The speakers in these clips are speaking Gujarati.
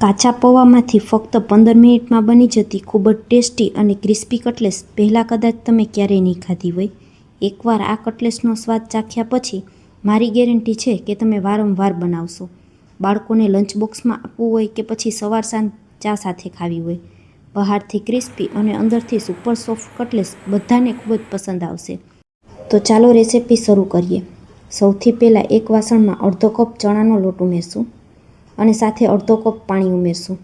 કાચા પૌવામાંથી ફક્ત 15 મિનિટમાં બની જતી ખૂબ જ ટેસ્ટી અને ક્રિસ્પી કટલેસ પહેલાં કદાચ તમે ક્યારેય નહીં ખાધી હોય. એકવાર આ કટલેસનો સ્વાદ ચાખ્યા પછી મારી ગેરંટી છે કે તમે વારંવાર બનાવશો. બાળકોને લંચ બોક્સમાં આપવું હોય કે પછી સવાર સાંજ ચા સાથે ખાવી હોય, બહારથી ક્રિસ્પી અને અંદરથી સુપર સોફ્ટ કટલેસ બધાને ખૂબ જ પસંદ આવશે. તો ચાલો રેસિપી શરૂ કરીએ. સૌથી પહેલાં એક વાસણમાં અડધો કપ ચણાનો લોટ ઉમેરશું અને સાથે અડધો કપ પાણી ઉમેરશું.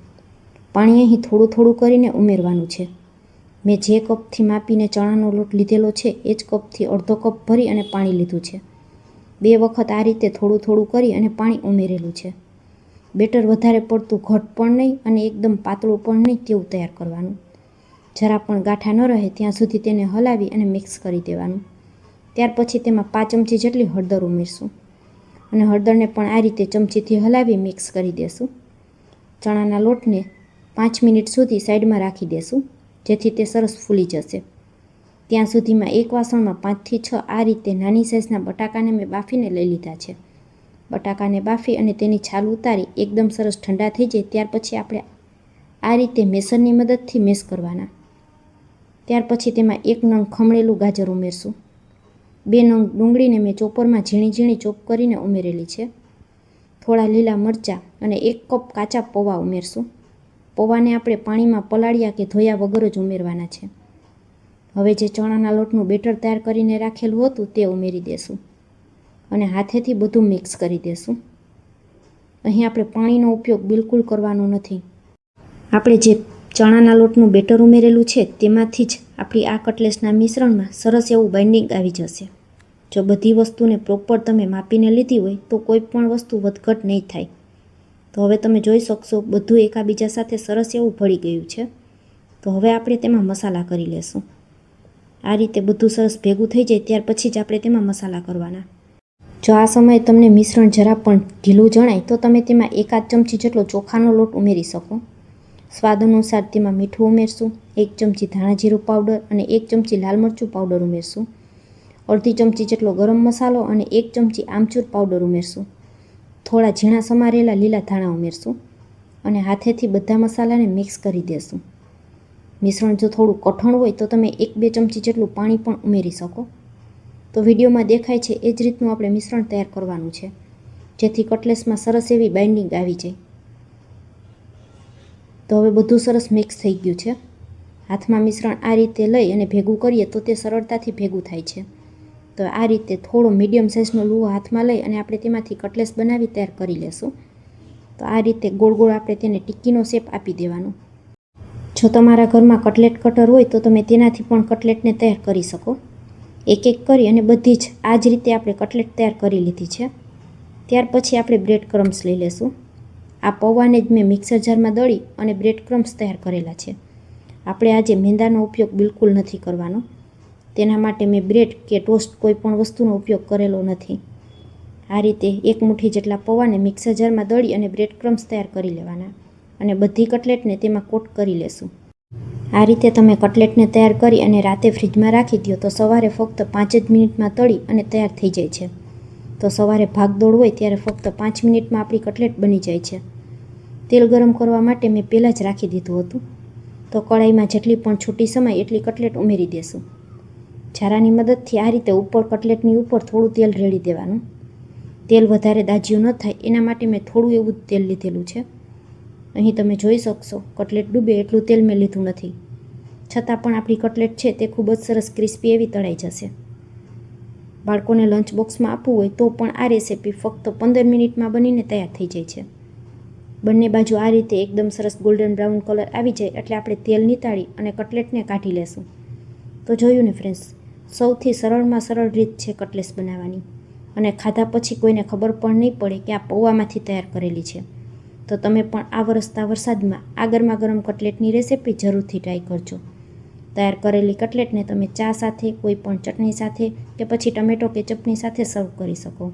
પાણી અહીં થોડું થોડું કરીને ઉમેરવાનું છે. મેં જે કપથી માપીને ચણાનો લોટ લીધેલો છે એ જ કપથી અડધો કપ ભરી અને પાણી લીધું છે. 2 વખત આ રીતે થોડું થોડું કરી અને પાણી ઉમેરેલું છે. બેટર વધારે પડતું ઘટ પણ નહીં અને એકદમ પાતળું પણ નહીં તેવું તૈયાર કરવાનું. જરા પણ ગાંઠા ન રહે ત્યાં સુધી તેને હલાવી અને મિક્સ કરી દેવાનું. ત્યાર પછી તેમાં 5 ચમચી જેટલી હળદર ઉમેરશું અને હળદરને પણ આ રીતે ચમચીથી હલાવી મિક્સ કરી દેશું. ચણાના લોટને 5 મિનિટ સુધી સાઈડમાં રાખી દેશું જેથી તે સરસ ફૂલી જશે. ત્યાં સુધીમાં એક વાસણમાં 5 થી 6 આ રીતે નાની સાઇઝના બટાકાને મેં બાફીને લઈ લીધા છે. બટાકાને બાફી અને તેની છાલ ઉતારી એકદમ સરસ ઠંડા થઈ જાય ત્યાર પછી આપણે આ રીતે મેસરની મદદથી મેશ કરવાના. ત્યાર પછી તેમાં 1 નંગ ખમણેલું ગાજર ઉમેરશું. 2 નંગ ડુંગળીને મેં ચોપરમાં ઝીણી ઝીણી ચોપ કરીને ઉમેરેલી છે. થોડા લીલા મરચાં અને 1 કપ કાચા પૌવા ઉમેરશું. પૌવાને આપણે પાણીમાં પલાળ્યા કે ધોયા વગર જ ઉમેરવાના છે. હવે જે ચણાના લોટનું બેટર તૈયાર કરીને રાખેલું હતું તે ઉમેરી દેશું અને હાથેથી બધું મિક્સ કરી દેશું. અહીં આપણે પાણીનો ઉપયોગ બિલકુલ કરવાનો નથી. આપણે જે ચણાના લોટનું બેટર ઉમેરેલું છે તેમાંથી જ આપણી આ કટલેસના મિશ્રણમાં સરસ એવું બાઇન્ડિંગ આવી જશે. જો બધી વસ્તુને પ્રોપર તમે માપીને લીધી હોય તો કોઈ પણ વસ્તુ વધઘટ નહીં થાય. તો હવે તમે જોઈ શકશો બધું એકાબીજા સાથે સરસ એવું ભળી ગયું છે. તો હવે આપણે તેમાં મસાલા કરી લેશું. આ રીતે બધું સરસ ભેગું થઈ જાય ત્યાર પછી જ આપણે તેમાં મસાલા કરવાના. જો આ સમયે તમને મિશ્રણ જરા પણ ઢીલું જણાય તો તમે તેમાં 1/2 ચમચી જેટલો ચોખાનો લોટ ઉમેરી શકો. સ્વાદ અનુસાર તેમાં મીઠું ઉમેરશું, 1 ચમચી ધાણા જીરું પાવડર અને 1 ચમચી લાલ મરચું પાવડર ઉમેરશું. અડધી ચમચી જેટલો ગરમ મસાલો અને 1 ચમચી આમચૂર પાવડર ઉમેરશું. થોડા ઝીણા સમારેલા લીલા ધાણા ઉમેરશું અને હાથેથી બધા મસાલાને મિક્સ કરી દેશું. મિશ્રણ જો થોડું કઠણ હોય તો તમે 1-2 ચમચી જેટલું પાણી પણ ઉમેરી શકો. તો વિડીયોમાં દેખાય છે એ જ રીતનું આપણે મિશ્રણ તૈયાર કરવાનું છે જેથી કટલેસમાં સરસ એવી બાઇન્ડિંગ આવી જાય. તો હવે બધું સરસ મિક્સ થઈ ગયું છે. હાથમાં મિશ્રણ આ રીતે લઈ અને ભેગું કરીએ તો તે સરળતાથી ભેગું થાય છે. તો આ રીતે થોડો મીડિયમ સાઇઝનો લુવો હાથમાં લઈ અને આપણે તેમાંથી કટલેસ બનાવી તૈયાર કરી લેશું. તો આ રીતે ગોળ ગોળ આપણે તેને ટિક્કીનો શેપ આપી દેવાનો. જો તમારા ઘરમાં કટલેટ કટર હોય તો તમે તેનાથી પણ કટલેટને તૈયાર કરી શકો. એક એક કરી અને બધી જ આ જ રીતે આપણે કટલેટ તૈયાર કરી લીધી છે. ત્યાર પછી આપણે બ્રેડ ક્રમ્સ લઈ લેશું. આ પૌવાને જ મેં મિક્સર જારમાં દળી અને બ્રેડ ક્રમ્સ તૈયાર કરેલા છે. આપણે આજે મેંદાનો ઉપયોગ બિલકુલ નથી કરવાનો. તેના માટે મેં બ્રેડ કે ટોસ્ટ કોઈ પણ વસ્તુનો ઉપયોગ કરેલો નથી. આ રીતે 1 મુઠ્ઠી જેટલા પૌવાને મિક્સર જારમાં દળી અને બ્રેડ ક્રમ્સ તૈયાર કરી લેવાના અને બધી કટલેટને તેમાં કોટ કરી લેશું. આ રીતે તમે કટલેટને તૈયાર કરી અને રાતે ફ્રીજમાં રાખી દો તો સવારે ફક્ત 5 જ મિનિટમાં તળી અને તૈયાર થઈ જાય છે. તો સવારે ભાગદોડ હોય ત્યારે ફક્ત 5 મિનિટમાં આપણી કટલેટ બની જાય છે. તેલ ગરમ કરવા માટે મેં પહેલાં જ રાખી દીધું હતું. તો કઢાઈમાં જેટલી પણ છૂટી સમાય એટલી કટલેટ ઉમેરી દેશું. ઝારાની મદદથી આ રીતે ઉપર કટલેટની ઉપર થોડું તેલ રેડી દેવાનું. તેલ વધારે દાજ્યું ન થાય એના માટે મેં થોડું એવું તેલ લીધેલું છે. અહીં તમે જોઈ શકશો કટલેટ ડૂબે એટલું તેલ મેં લીધું નથી. છતાં પણ આપણી કટલેટ છે તે ખૂબ જ સરસ ક્રિસ્પી એવી તળાઈ જશે. બાળકોને લંચ બોક્સમાં આપવું હોય તો પણ આ રેસિપી ફક્ત 15 મિનિટમાં બનીને તૈયાર થઈ જાય છે. બંને બાજુ આ રીતે એકદમ સરસ ગોલ્ડન બ્રાઉન કલર આવી જાય એટલે આપણે તેલ નીતાળી અને કટલેટને કાઢી લેશું. તો જોયું ને ફ્રેન્ડ્સ, સૌથી સરળમાં સરળ રીત છે કટલેસ બનાવવાની અને ખાધા પછી કોઈને ખબર પણ નહીં પડે કે આ પૌવામાંથી તૈયાર કરેલી છે. તો તમે પણ આ વરસતા વરસાદમાં આ ગરમા ગરમ કટલેટની રેસિપી જરૂરથી ટ્રાય કરજો. તૈયાર કરેલી કટલેટને તમે ચા સાથે, કોઈ પણ ચટણી સાથે કે પછી ટમેટો કેચપની સાથે સર્વ કરી શકો.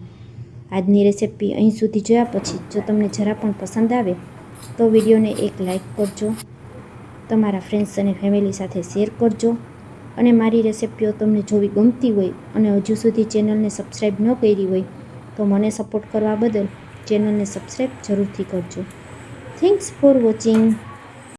આજની રેસિપી અહીં સુધી જોયા પછી જો તમને જરા પણ પસંદ આવે તો વિડીયોને એક લાઇક કરજો, તમારા ફ્રેન્ડ્સ અને ફેમિલી સાથે શેર કરજો અને મારી રેસિપીઓ તમને જોવી ગમતી હોય અને હજુ સુધી ચેનલને સબસ્ક્રાઈબ ન કરી હોય તો મને સપોર્ટ કરવા બદલ ચેનલને સબસ્ક્રાઈબ જરૂરથી કરજો. Thanks for watching.